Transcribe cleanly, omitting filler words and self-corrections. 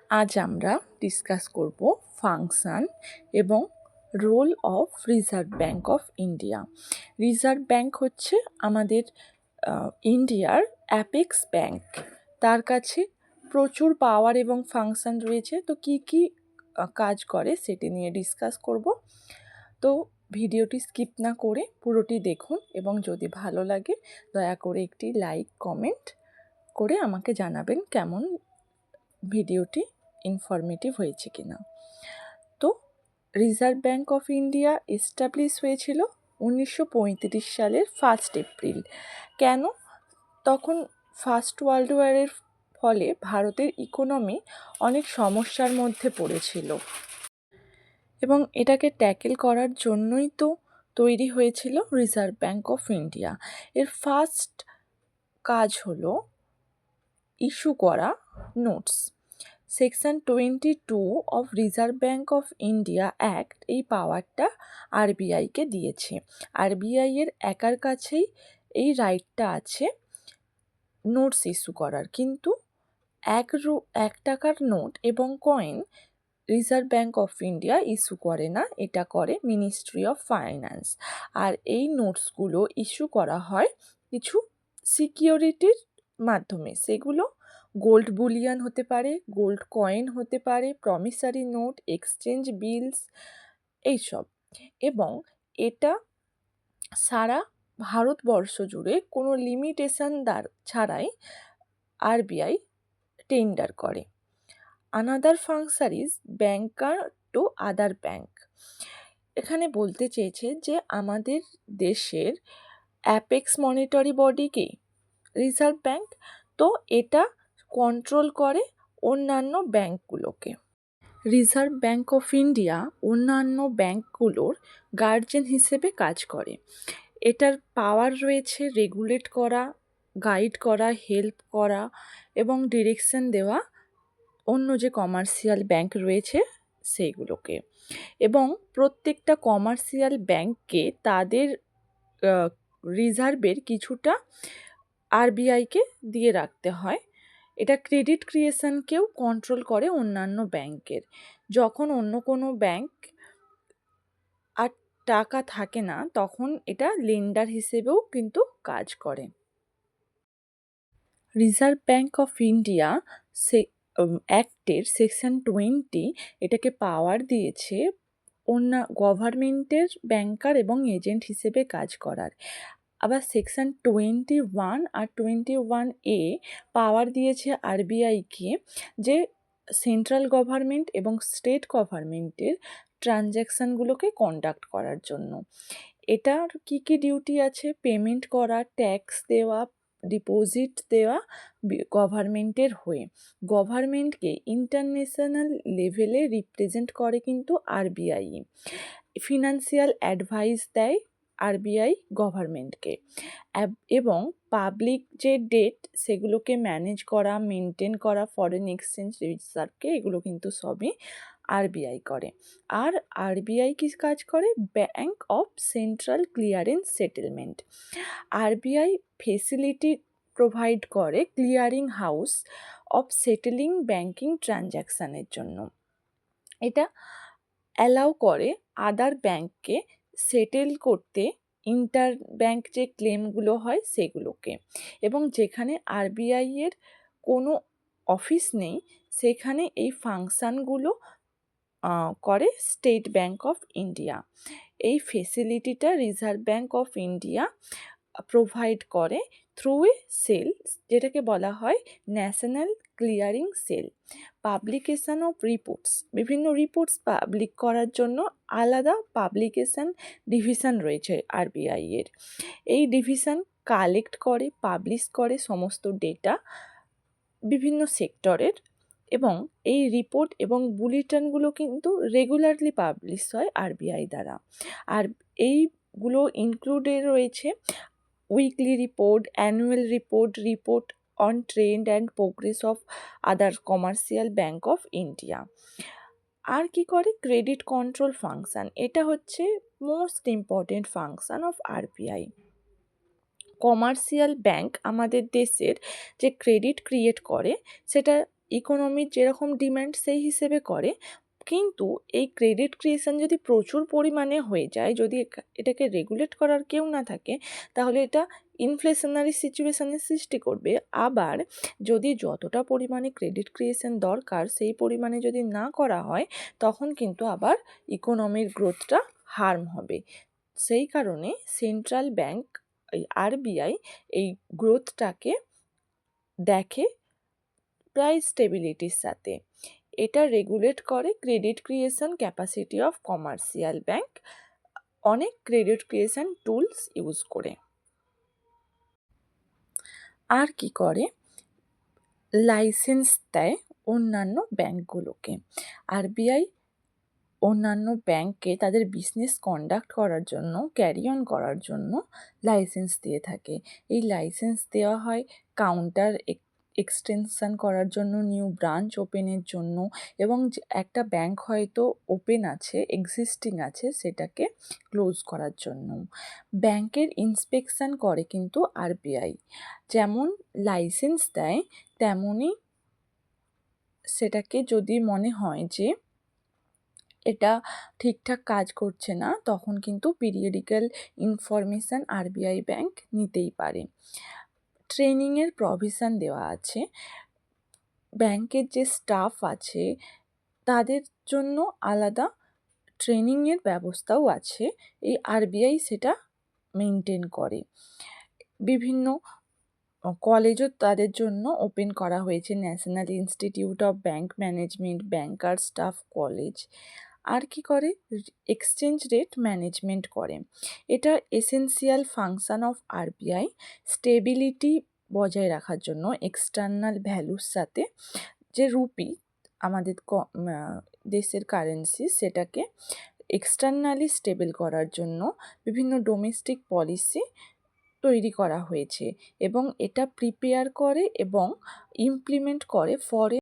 আজ আমরা ডিসকাস করব ফাংশন এবং role of reserve bank of India. Reserve bank হচ্ছে আমাদের ইন্ডিয়ার অ্যাপেক্স ব্যাঙ্ক। তার কাছে প্রচুর পাওয়ার এবং ফাংশন রয়েছে। তো কি কি কাজ করে সেটি নিয়ে ডিসকাস করব। তো ভিডিওটি স্কিপ না করে পুরোটি দেখুন এবং যদি ভালো লাগে দয়া করে একটি লাইক কমেন্ট করে আমাকে জানাবেন কেমন ভিডিওটি ইনফরমেটিভ হয়েছে কিনা। তো reserve bank of India establish হয়েছিল 1935 সালের 1 এপ্রিল। কেন? তখন ফার্স্ট ওয়ার্ল্ড ওয়ারের ফলে ভারতের ইকোনমি অনেক সমস্যার মধ্যে পড়েছিল এবং এটাকে ট্যাকেল করার জন্যই তো তৈরি হয়েছিল রিজার্ভ ব্যাঙ্ক অফ ইন্ডিয়া। এর ফার্স্ট কাজ হলো ইস্যু করা notes. Section 22 of reserve bank of India act এই পাওয়ারটা আরবিআইকে দিয়েছে। আরবিআই এর একার কাছেই এই রাইটটা আছে নোটস ইস্যু করার, কিন্তু 1 টাকার নোট এবং coin reserve bank of India issue করে না, এটা করে মিনিস্ট্রি অফ ফাইন্যান্স। আর এই নোটসগুলো ইস্যু করা হয় কিছু সিকিউরিটির মাধ্যমে। সেগুলো গোল্ড বুলিয়ান হতে পারে, গোল্ড কয়েন হতে পারে, প্রমিসারি নোট, এক্সচেঞ্জ বিলস, এইসব। এবং এটা সারা ভারতবর্ষ জুড়ে কোনো লিমিটেশন ছাড়াই আরবিআই টেন্ডার করে। Another function is banker to other bank. এখানে বলতে চেয়েছে যে আমাদের দেশের অ্যাপেক্স মনিটরি বডিকে রিজার্ভ ব্যাঙ্ক, তো এটা কন্ট্রোল করে অন্যান্য ব্যাঙ্কগুলোকে। রিজার্ভ ব্যাঙ্ক অফ ইন্ডিয়া অন্যান্য ব্যাঙ্কগুলোর গার্জেন হিসেবে কাজ করে। এটার পাওয়ার রয়েছে রেগুলেট করা, গাইড করা, হেল্প করা এবং ডিরেকশন দেওয়া অন্য যে কমার্শিয়াল ব্যাঙ্ক রয়েছে সেইগুলোকে। এবং প্রত্যেকটা কমার্শিয়াল ব্যাঙ্ককে তাদের রিজার্ভের কিছুটা আরবিআইকে দিয়ে রাখতে হয়। এটা ক্রেডিট ক্রিয়েশনকেও কন্ট্রোল করে অন্যান্য ব্যাঙ্কের। যখন অন্য কোনো ব্যাঙ্ক আর টাকা থাকে না তখন এটা লেন্ডার হিসেবেও কিন্তু কাজ করে। রিজার্ভ ব্যাঙ্ক অফ ইন্ডিয়া অ্যাক্টের সেকশন 20 এটাকে পাওয়ার দিয়েছে গভর্নমেন্টের ব্যাংকার এবং এজেন্ট হিসেবে কাজ করার। আবার সেকশন 21 আর 21A পাওয়ার দিয়েছে আরবিআইকে যে সেন্ট্রাল গভর্নমেন্ট এবং স্টেট গভর্নমেন্টের ট্রানজ্যাকশানগুলোকে কন্ডাক্ট করার জন্য। এটার কী কী ডিউটি আছে? পেমেন্ট করা, ট্যাক্স দেওয়া, ডিপোজিট দেওয়া গভর্নমেন্টের হয়ে। গভর্নমেন্টকে ইন্টারন্যাশনাল লেভেলে রিপ্রেজেন্ট করে কিন্তু আরবিআই। ফিনান্সিয়াল অ্যাডভাইস দেয় আরবিআই গভর্নমেন্টকে। এবং পাবলিক যে ডেট সেগুলোকে ম্যানেজ করা, মেনটেন করা, ফরেন এক্সচেঞ্জ রিজার্ভকে, এগুলো কিন্তু সবই আরবিআই করে। আর আরবিআই কি কাজ করে? Bank of central clearance settlement. RBI facility provide করে clearing house of settling banking ট্রানজ্যাকশানের জন্য। এটা অ্যালাউ করে আদার ব্যাঙ্ককে সেটেল করতে ইন্টার ব্যাঙ্ক যে ক্লেমগুলো হয় সেগুলোকে। এবং যেখানে আরবিআই এর কোনো অফিস নেই সেখানে এই ফাংশানগুলো করে স্টেট ব্যাঙ্ক অফ ইন্ডিয়া। এই ফেসিলিটিটা reserve bank of India provide করে থ্রু এ সেল, যেটাকে বলা হয় national clearing cell. Publication of reports, বিভিন্ন রিপোর্টস পাবলিক করার জন্য আলাদা পাবলিকেশন ডিভিশন রয়েছে আরবিআই এর। এই ডিভিশন কালেক্ট করে, পাবলিশ করে সমস্ত ডেটা বিভিন্ন সেক্টরের, এবং এই রিপোর্ট এবং বুলেটিনগুলো কিন্তু রেগুলারলি পাবলিশ হয় আরবিআই দ্বারা। আর এইগুলো ইনক্লুডেড রয়েছে weekly report, annual report, report on trend and progress of other commercial bank of India. আর কি করে? Credit control function. এটা হচ্ছে most important function of RBI. Commercial bank আমাদের দেশের যে ক্রেডিট ক্রিয়েট করে সেটা ইকোনমির যেরকম ডিম্যান্ড সেই হিসেবে করে, কিন্তু এই ক্রেডিট ক্রিয়েশন যদি প্রচুর পরিমাণে হয়ে যায়, যদি এটাকে রেগুলেট করার কেউ না থাকে, তাহলে এটা ইনফ্লেশনারি সিচুয়েশনের সৃষ্টি করবে। আবার যদি যতটা পরিমাণে ক্রেডিট ক্রিয়েশন দরকার সেই পরিমাণে যদি না করা হয়, তখন কিন্তু আবার ইকোনমির গ্রোথটা হার্ম হবে। সেই কারণে সেন্ট্রাল ব্যাংক এই আরবিআই এই গ্রোথটাকে দেখে প্রাইস স্টেবিলিটির সাথে। এটা রেগুলেট করে credit creation capacity of commercial bank অনেক ক্রেডিট ক্রিয়েশন টুলস ইউজ করে। আর কি করে, লাইসেন্স দেয় অন্যান্য ব্যাংকগুলোকে। আরবিআই অন্যান্য ব্যাংককে তাদের বিজনেস কন্ডাক্ট করার জন্য, ক্যারি অন করার জন্য লাইসেন্স দিয়ে থাকে। এই লাইসেন্স দেওয়া হয় কাউন্টার এক্সটেনশন করার জন্য, নিউ ব্রাঞ্চ ওপেনের জন্য, এবং একটা ব্যাংক হয়তো ওপেন আছে, এক্সিস্টিং আছে, সেটাকে ক্লোজ করার জন্য। ব্যাংকের ইন্সপেকশন করে কিন্তু আরবিআই। যেমন লাইসেন্স দেয়, তেমনই সেটাকে যদি মনে হয় যে এটা ঠিকঠাক কাজ করছে না, তখন কিন্তু পিরিয়ডিক্যাল ইনফরমেশান আরবিআই ব্যাংক নিতেই পারে। ট্রেনিংয়ের প্রভিশন দেওয়া আছে। ব্যাংকের যে স্টাফ আছে তাদের জন্য আলাদা ট্রেনিংয়ের ব্যবস্থাও আছে, এই আরবিআই সেটা মেনটেন করে। বিভিন্ন কলেজও তাদের জন্য ওপেন করা হয়েছে, national institute of bank management, banker staff college. আর কি করে, এক্সচেঞ্জ রেট ম্যানেজমেন্ট করে। এটা essential function of RBI, stability বজায় রাখার জন্য এক্সটার্নাল ভ্যালুর সাথে। যে রুপি আমাদের দেশের কারেন্সি, সেটাকে এক্সটার্নালি স্টেবল করার জন্য বিভিন্ন ডোমেস্টিক পলিসি তৈরি করা হয়েছে, এবং এটা প্রিপেয়ার করে এবং ইমপ্লিমেন্ট করে ফরেন